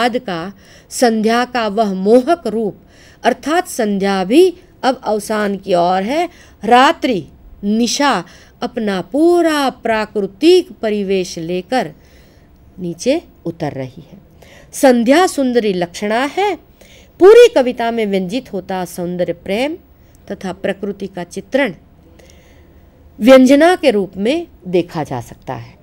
बाद का संध्या का वह मोहक रूप, अर्थात संध्या भी अब अवसान की ओर है। रात्रि निशा अपना पूरा प्राकृतिक परिवेश लेकर नीचे उतर रही है। संध्या सुंदरी लक्षणा है। पूरी कविता में व्यंजित होता सौंदर्य प्रेम तथा प्रकृति का चित्रण व्यंजना के रूप में देखा जा सकता है।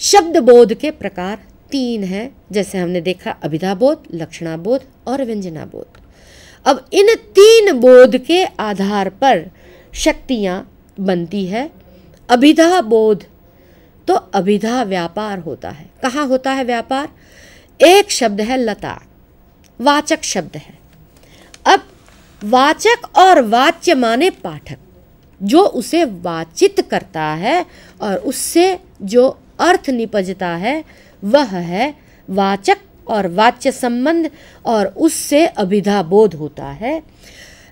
शब्द बोध के प्रकार 3 हैं, जैसे हमने देखा अभिधा बोध, लक्षणा बोध और व्यंजना बोध। अब इन 3 बोध के आधार पर शक्तियां बनती है। अभिधा बोध तो अभिधा व्यापार होता है। कहाँ होता है व्यापार? एक शब्द है लता, वाचक शब्द है। अब वाचक और वाच्य माने पाठक, जो उसे वाचित करता है और उससे जो अर्थ निपजता है वह है वाचक और वाच्य संबंध, और उससे अभिधा बोध होता है।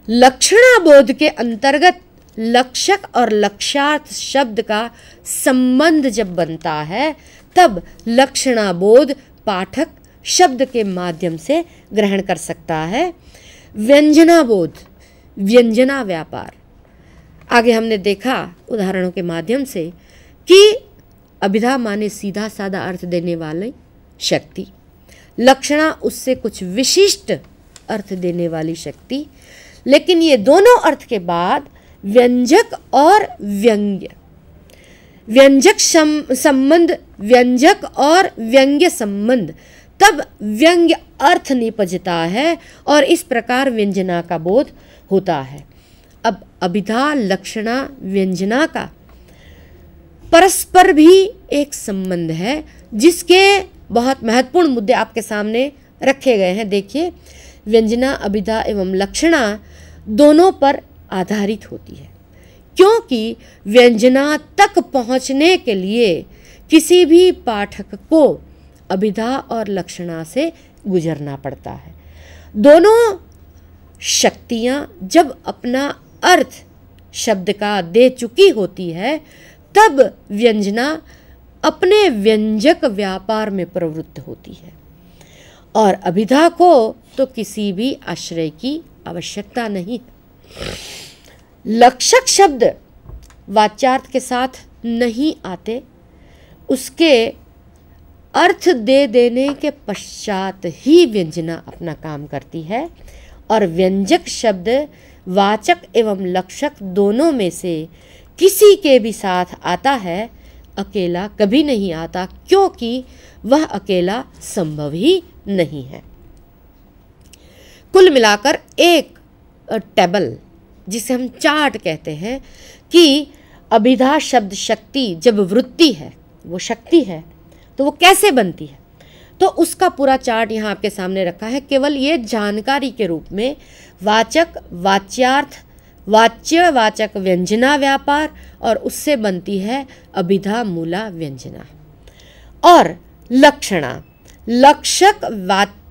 लक्षणा बोध के अंतर्गत लक्षक और लक्ष्यार्थ शब्द का संबंध जब बनता है तब लक्षणा बोध पाठक शब्द के माध्यम से ग्रहण कर सकता है। व्यंजना बोध, व्यंजना व्यापार। आगे हमने देखा उदाहरणों के माध्यम से कि अभिधा माने सीधा साधा अर्थ देने वाली शक्ति, लक्षणा उससे कुछ विशिष्ट अर्थ देने वाली शक्ति। लेकिन ये दोनों अर्थ के बाद व्यंजक और व्यंग्य, व्यंजक संबंध, व्यंजक और व्यंग्य संबंध, तब व्यंग्य अर्थ निपजता है और इस प्रकार व्यंजना का बोध होता है। अब अभिधा लक्षणा व्यंजना का परस्पर भी एक संबंध है, जिसके बहुत महत्वपूर्ण मुद्दे आपके सामने रखे गए हैं। देखिए, व्यंजना अभिधा एवं लक्षणा दोनों पर आधारित होती है, क्योंकि व्यंजना तक पहुंचने के लिए किसी भी पाठक को अभिधा और लक्षणा से गुजरना पड़ता है। दोनों शक्तियां जब अपना अर्थ शब्द का दे चुकी होती है तब व्यंजना अपने व्यंजक व्यापार में प्रवृत्त होती है, और अभिधा को तो किसी भी आश्रय की आवश्यकता नहीं है। लक्षक शब्द वाच्यार्थ के साथ नहीं आते, उसके अर्थ दे देने के पश्चात ही व्यंजना अपना काम करती है, और व्यंजक शब्द वाचक एवं लक्षक दोनों में से किसी के भी साथ आता है, अकेला कभी नहीं आता, क्योंकि वह अकेला संभव ही नहीं है। कुल मिलाकर एक टेबल, जिसे हम चार्ट कहते हैं, कि अभिधा शब्द शक्ति जब वृत्ति है, वो शक्ति है, तो वो कैसे बनती है, तो उसका पूरा चार्ट यहाँ आपके सामने रखा है। केवल ये जानकारी के रूप में वाचक, वाच्यार्थ, वाच्य वाचक व्यंजना व्यापार, और उससे बनती है अभिधा मूला व्यंजना। और लक्षणा, लक्षक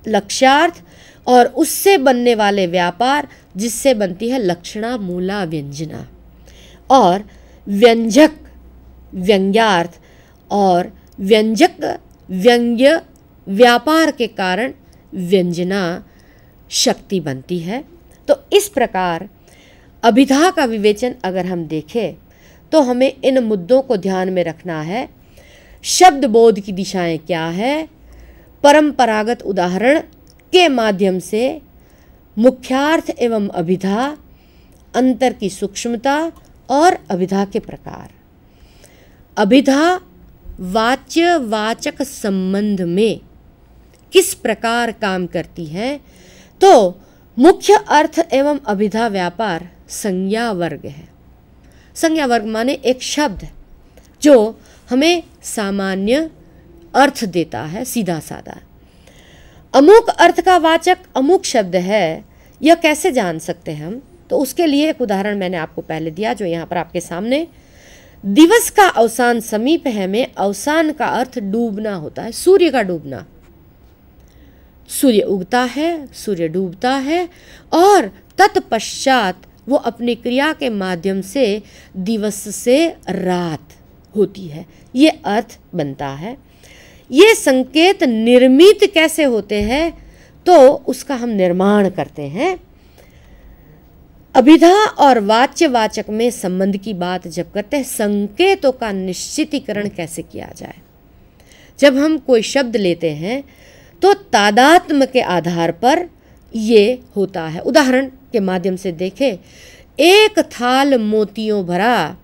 लक्ष्यार्थ और उससे बनने वाले व्यापार, जिससे बनती है लक्षणा मूला व्यंजना। और व्यंजक व्यंग्यार्थ और व्यंजक व्यंग्य व्यापार के कारण व्यंजना शक्ति बनती है। तो इस प्रकार अभिधा का विवेचन अगर हम देखें तो हमें इन मुद्दों को ध्यान में रखना है। शब्द बोध की दिशाएं क्या है, परंपरागत उदाहरण के माध्यम से मुख्यार्थ एवं अभिधा, अंतर की सूक्ष्मता और अभिधा के प्रकार। अभिधा वाच्य वाचक संबंध में किस प्रकार काम करती है, तो मुख्य अर्थ एवं अभिधा व्यापार संज्ञा वर्ग है। संज्ञा वर्ग माने एक शब्द जो हमें सामान्य अर्थ देता है, सीधा साधा। अमुक अर्थ का वाचक अमुक शब्द है, यह कैसे जान सकते हैं हम, तो उसके लिए एक उदाहरण मैंने आपको पहले दिया, जो यहाँ पर आपके सामने। दिवस का अवसान समीप है में अवसान का अर्थ डूबना होता है, सूर्य का डूबना। सूर्य उगता है, सूर्य डूबता है, और तत्पश्चात वो अपनी क्रिया के माध्यम से दिवस से रात होती है, ये अर्थ बनता है। ये संकेत निर्मित कैसे होते हैं, तो उसका हम निर्माण करते हैं। अभिधा और वाच्यवाचक में संबंध की बात जब करते हैं, संकेतों का निश्चितीकरण कैसे किया जाए। जब हम कोई शब्द लेते हैं तो तादात्म्य के आधार पर ये होता है। उदाहरण के माध्यम से देखें, एक थाल मोतियों भरा,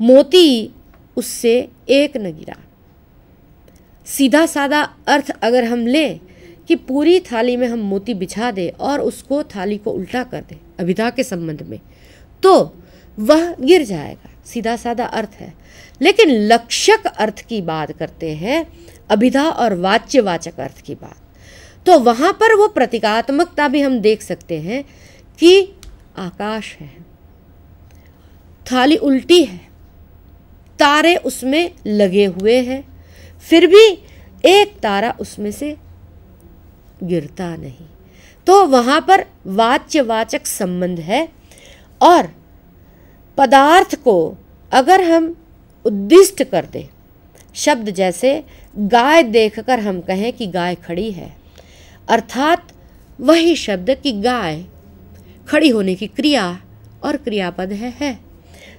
मोती उससे एक न गिरा। सीधा सादा अर्थ अगर हम लें कि पूरी थाली में हम मोती बिछा दें और उसको थाली को उल्टा कर दें अभिधा के संबंध में, तो वह गिर जाएगा, सीधा सादा अर्थ है। लेकिन लक्षक अर्थ की बात करते हैं, अभिधा और वाच्यवाचक अर्थ की बात, तो वहाँ पर वो प्रतीकात्मकता भी हम देख सकते हैं कि आकाश है, थाली उल्टी है, तारे उसमें लगे हुए हैं, फिर भी एक तारा उसमें से गिरता नहीं। तो वहाँ पर वाच्यवाचक संबंध है। और पदार्थ को अगर हम उद्दिष्ट कर दें, शब्द जैसे गाय देखकर हम कहें कि गाय खड़ी है, अर्थात वही शब्द कि गाय खड़ी होने की क्रिया और क्रियापद है।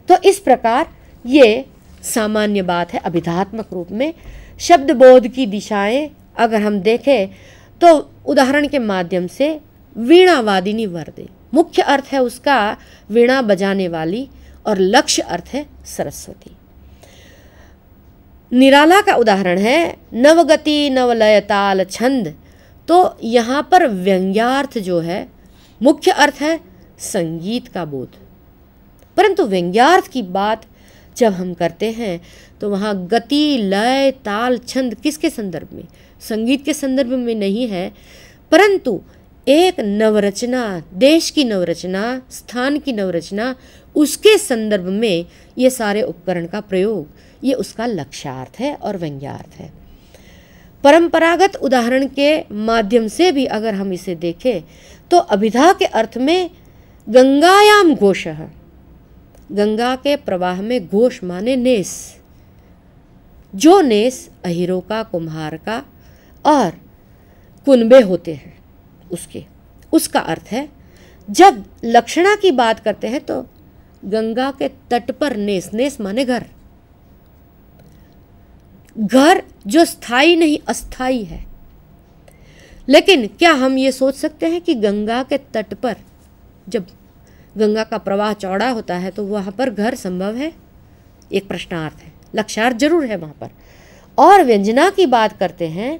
तो इस प्रकार ये सामान्य बात है। अभिधात्मक रूप में शब्द बोध की दिशाएं अगर हम देखें तो उदाहरण के माध्यम से वीणा वादिनी वरदे, मुख्य अर्थ है उसका वीणा बजाने वाली और लक्ष्य अर्थ है सरस्वती। निराला का उदाहरण है नवगति नवलय ताल छंद, तो यहाँ पर व्यंग्यार्थ जो है, मुख्य अर्थ है संगीत का बोध, परंतु व्यंग्यार्थ की बात जब हम करते हैं तो वहाँ गति लय ताल छंद किसके संदर्भ में, संगीत के संदर्भ में नहीं है, परंतु एक नवरचना, देश की नवरचना, स्थान की नवरचना, उसके संदर्भ में ये सारे उपकरण का प्रयोग, ये उसका लक्ष्यार्थ है और व्यंग्यार्थ है। परंपरागत उदाहरण के माध्यम से भी अगर हम इसे देखें तो अभिधा के अर्थ में गंगायाम घोषः, गंगा के प्रवाह में घोष माने नेस, जो नेस अहिरो का, कुम्हार का और कुनबे होते हैं उसके, उसका अर्थ है। जब लक्षणा की बात करते हैं तो गंगा के तट पर नेस, नेस माने घर, घर जो स्थायी नहीं अस्थाई है। लेकिन क्या हम ये सोच सकते हैं कि गंगा के तट पर जब गंगा का प्रवाह चौड़ा होता है तो वहाँ पर घर संभव है? एक प्रश्नार्थ है, लक्ष्यार्थ जरूर है वहाँ पर। और व्यंजना की बात करते हैं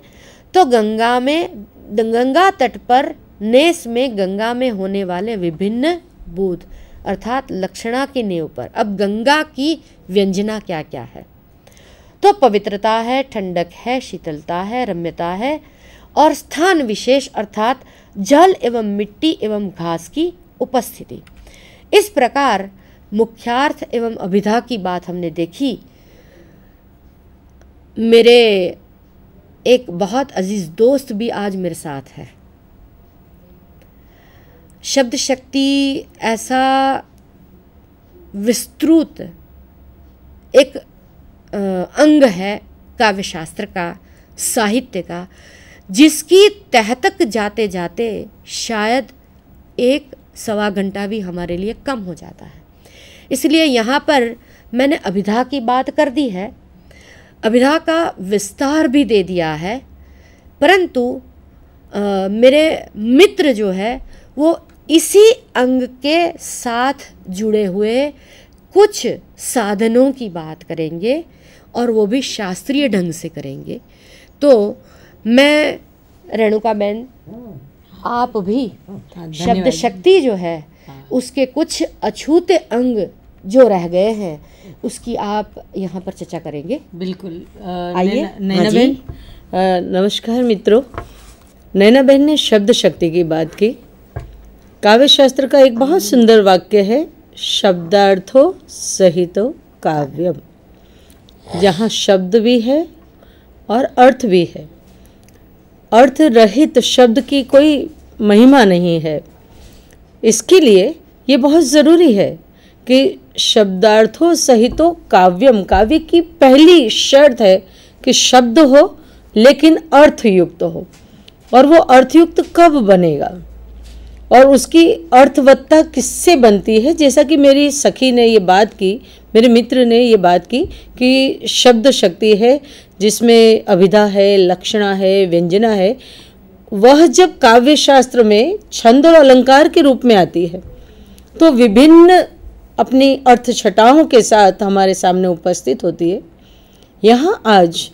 तो गंगा में, गंगा तट पर नेस में गंगा में होने वाले विभिन्न बोध अर्थात लक्षणा की नींव पर अब गंगा की व्यंजना क्या क्या है, तो पवित्रता है, ठंडक है, शीतलता है, रम्यता है और स्थान विशेष अर्थात जल एवं मिट्टी एवं घास की उपस्थिति। इस प्रकार मुख्यार्थ एवं अभिधा की बात हमने देखी। मेरे एक बहुत अजीज दोस्त भी आज मेरे साथ है। शब्द शक्ति ऐसा विस्तृत एक अंग है काव्य शास्त्र का, साहित्य का, जिसकी तह तक जाते जाते शायद 1-1.25 घंटा भी हमारे लिए कम हो जाता है। इसलिए यहाँ पर मैंने अभिधा की बात कर दी है, अभिधा का विस्तार भी दे दिया है, परंतु मेरे मित्र जो है वो इसी अंग के साथ जुड़े हुए कुछ साधनों की बात करेंगे और वो भी शास्त्रीय ढंग से करेंगे। तो मैं रेणुका बहन, आप भी शब्द शक्ति जो है उसके कुछ अछूते अंग जो रह गए हैं उसकी आप यहाँ पर चर्चा करेंगे। बिल्कुल। आइए नैना बहन, नमस्कार मित्रों। नैना बहन ने शब्द शक्ति की बात की। काव्य शास्त्र का एक बहुत सुंदर वाक्य है, शब्दार्थो सहितो काव्यम, जहाँ शब्द भी है और अर्थ भी है। अर्थ रहित शब्द की कोई महिमा नहीं है। इसके लिए ये बहुत ज़रूरी है कि शब्दार्थों सहितो काव्यम, काव्य की पहली शर्त है कि शब्द हो लेकिन अर्थयुक्त हो। और वो अर्थयुक्त कब बनेगा और उसकी अर्थवत्ता किससे बनती है? जैसा कि मेरी सखी ने ये बात की, मेरे मित्र ने ये बात की कि शब्द शक्ति है जिसमें अभिधा है, लक्षणा है, व्यंजना है, वह जब काव्य शास्त्र में छंद और अलंकार के रूप में आती है तो विभिन्न अपनी अर्थ छटाओं के साथ हमारे सामने उपस्थित होती है। यहाँ आज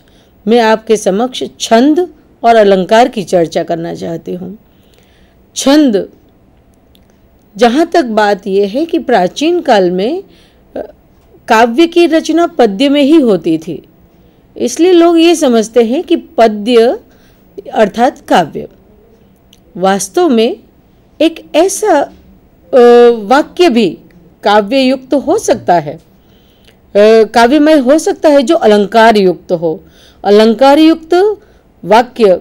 मैं आपके समक्ष छंद और अलंकार की चर्चा करना चाहती हूँ। छंद, जहाँ तक बात यह है कि प्राचीन काल में काव्य की रचना पद्य में ही होती थी, इसलिए लोग ये समझते हैं कि पद्य अर्थात काव्य। वास्तव में एक ऐसा वाक्य भी काव्य युक्त हो सकता है, काव्यमय हो सकता है जो अलंकार युक्त हो। अलंकार युक्त वाक्य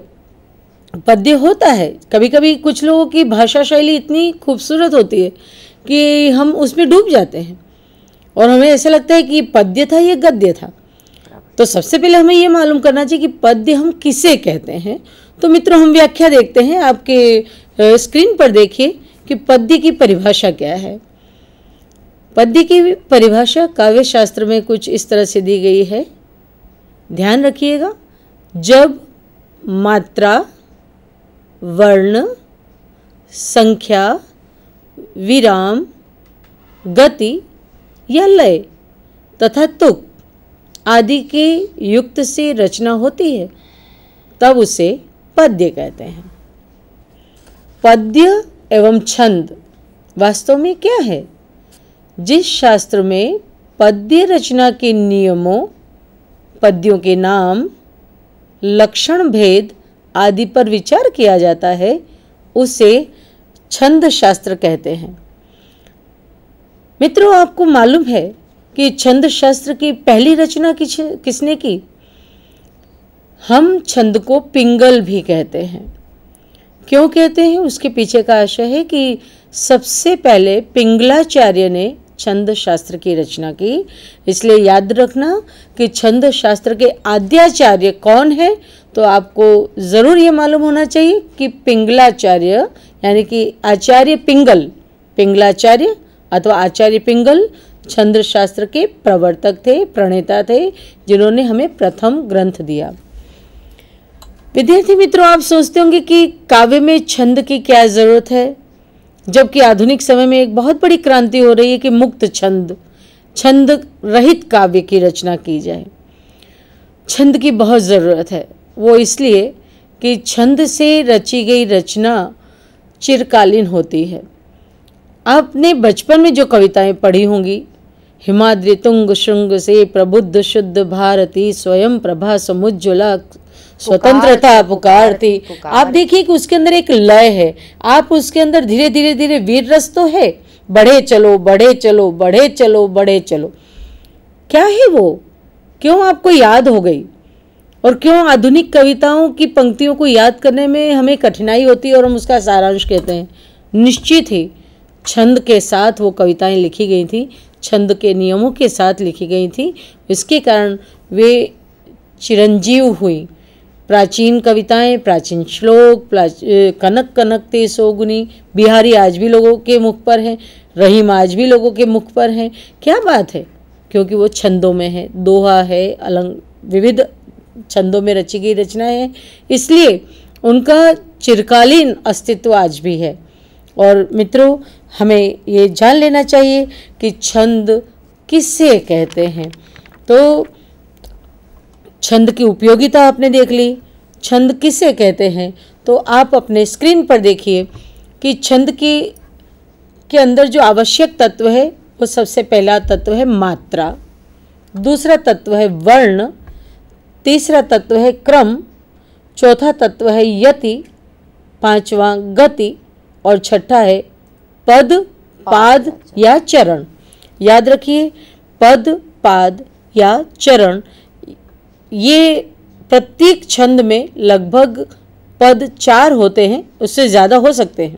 पद्य होता है। कभी कभी कुछ लोगों की भाषा शैली इतनी खूबसूरत होती है कि हम उसमें डूब जाते हैं और हमें ऐसा लगता है कि पद्य था या गद्य था। तो सबसे पहले हमें ये मालूम करना चाहिए कि पद्य हम किसे कहते हैं। तो मित्रों, हम व्याख्या देखते हैं। आपके स्क्रीन पर देखिए कि पद्य की परिभाषा क्या है। पद्य की परिभाषा काव्य शास्त्र में कुछ इस तरह से दी गई है, ध्यान रखिएगा। जब मात्रा, वर्ण, संख्या, विराम, गति या लय तथा तुक आदि के युक्त से रचना होती है तब उसे पद्य कहते हैं। पद्य एवं छंद वास्तव में क्या है? जिस शास्त्र में पद्य रचना के नियमों, पद्यों के नाम, लक्षण भेद आदि पर विचार किया जाता है उसे छंद शास्त्र कहते हैं। मित्रों, आपको मालूम है कि छंद शास्त्र की पहली रचना किसने की? हम छंद को पिंगल भी कहते हैं। क्यों कहते हैं? उसके पीछे का आशय है कि सबसे पहले पिंगलाचार्य ने छंद शास्त्र की रचना की। इसलिए याद रखना कि छंद शास्त्र के आद्याचार्य कौन है, तो आपको ज़रूर ये मालूम होना चाहिए कि पिंगलाचार्य यानी कि आचार्य पिंगल, पिंगलाचार्य अथवा आचार्य पिंगल छंद शास्त्र के प्रवर्तक थे, प्रणेता थे, जिन्होंने हमें प्रथम ग्रंथ दिया। विद्यार्थी मित्रों, आप सोचते होंगे कि काव्य में छंद की क्या ज़रूरत है, जबकि आधुनिक समय में एक बहुत बड़ी क्रांति हो रही है कि मुक्त छंद, छंद रहित काव्य की रचना की जाए। छंद की बहुत ज़रूरत है, वो इसलिए कि छंद से रची गई रचना चिरकालीन होती है। आपने बचपन में जो कविताएं पढ़ी होंगी, हिमाद्रि तुंग श्रृंग से प्रबुद्ध शुद्ध भारती, स्वयं प्रभा समुज्ज्वला स्वतंत्रता पुकारती, आप देखिए कि उसके अंदर एक लय है। आप उसके अंदर धीरे धीरे धीरे वीर रस तो है, बढ़े चलो बढ़े चलो बढ़े चलो बढ़े चलो। क्या है वो? क्यों आपको याद हो गई? और क्यों आधुनिक कविताओं की पंक्तियों को याद करने में हमें कठिनाई होती है और हम उसका सारांश कहते हैं? निश्चित ही छंद के साथ वो कविताएं लिखी गई थी, छंद के नियमों के साथ लिखी गई थी। इसके कारण वे चिरंजीव हुई। प्राचीन कविताएं, प्राचीन श्लोक, कनक कनक ते सोगुनी, बिहारी आज भी लोगों के मुख पर है, रहीम आज भी लोगों के मुख पर है। क्या बात है? क्योंकि वो छंदों में है, दोहा है, विविध छंदों में रची गई रचनाएं हैं, इसलिए उनका चिरकालीन अस्तित्व आज भी है। और मित्रों, हमें ये जान लेना चाहिए कि छंद किससे कहते हैं। तो छंद की उपयोगिता आपने देख ली, छंद किसे कहते हैं। तो आप अपने स्क्रीन पर देखिए कि छंद के अंदर जो आवश्यक तत्व है वो सबसे पहला तत्व है मात्रा, दूसरा तत्व है वर्ण, तीसरा तत्व है क्रम, चौथा तत्व है यति, पांचवा गति और छठा है पद, पाद या चरण। याद रखिए, पद, पाद या चरण, ये प्रत्येक छंद में लगभग पद 4 होते हैं, उससे ज़्यादा हो सकते हैं,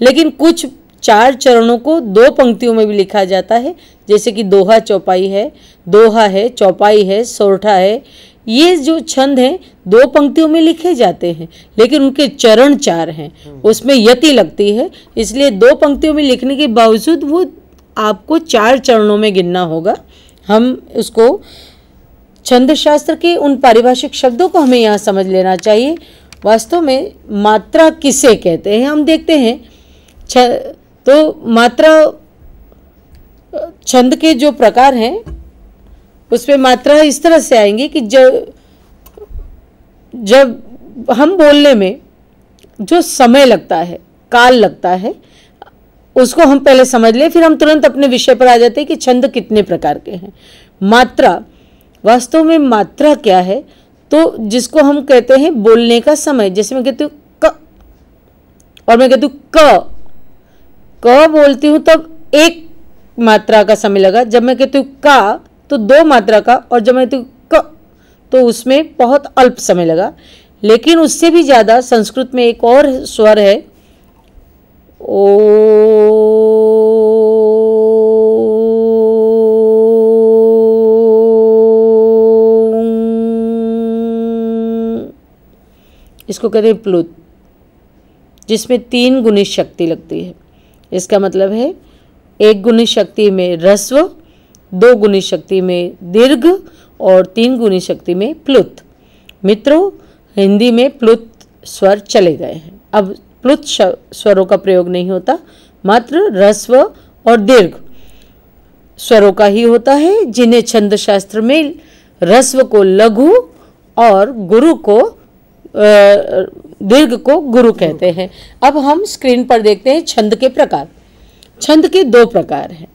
लेकिन कुछ 4 चरणों को 2 पंक्तियों में भी लिखा जाता है, जैसे कि दोहा चौपाई है, दोहा है, चौपाई है, सोरठा है, ये जो छंद हैं 2 पंक्तियों में लिखे जाते हैं, लेकिन उनके चरण 4 हैं, उसमें यति लगती है, इसलिए 2 पंक्तियों में लिखने के बावजूद वो आपको 4 चरणों में गिनना होगा। हम उसको छंद शास्त्र के उन पारिभाषिक शब्दों को हमें यहाँ समझ लेना चाहिए। वास्तव में मात्रा किसे कहते हैं हम देखते हैं। तो मात्रा छंद के जो प्रकार हैं उसमें मात्रा इस तरह से आएंगी कि जब हम बोलने में जो समय लगता है, काल लगता है, उसको हम पहले समझ लें, फिर हम तुरंत अपने विषय पर आ जाते हैं कि छंद कितने प्रकार के हैं। मात्रा, वास्तव में मात्रा क्या है, तो जिसको हम कहते हैं बोलने का समय। जैसे मैं कहती हूँ क और मैं कहती हूँ क बोलती हूँ तब 1 मात्रा का समय लगा, जब मैं कहती हूँ का तो 2 मात्रा का, और जब मैं कहती हूँ क तो उसमें बहुत अल्प समय लगा। लेकिन उससे भी ज़्यादा संस्कृत में एक और स्वर है, ओ, इसको कहते हैं प्लुत, जिसमें 3 गुणी शक्ति लगती है। इसका मतलब है 1 गुणी शक्ति में ह्रस्व, 2 गुणी शक्ति में दीर्घ और 3 गुणी शक्ति में प्लुत। मित्रों, हिंदी में प्लुत स्वर चले गए हैं, अब प्लुत स्वरों का प्रयोग नहीं होता, मात्र ह्रस्व और दीर्घ स्वरों का ही होता है, जिन्हें छंद शास्त्र में ह्रस्व को लघु और गुरु को दीर्घ को गुरु कहते हैं। अब हम स्क्रीन पर देखते हैं छंद के प्रकार। छंद के 2 प्रकार हैं,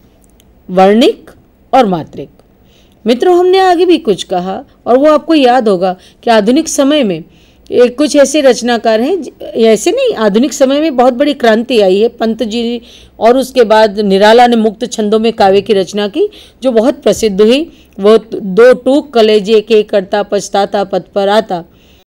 वर्णिक और मात्रिक। मित्रों, हमने आगे भी कुछ कहा और वो आपको याद होगा कि आधुनिक समय में कुछ ऐसे रचनाकार हैं, ऐसे नहीं, आधुनिक समय में बहुत बड़ी क्रांति आई है। पंत जी और उसके बाद निराला ने मुक्त छंदों में काव्य की रचना की, जो बहुत प्रसिद्ध हुई। वो 2 टूक कलेजे के करता पछताता पद पर आता,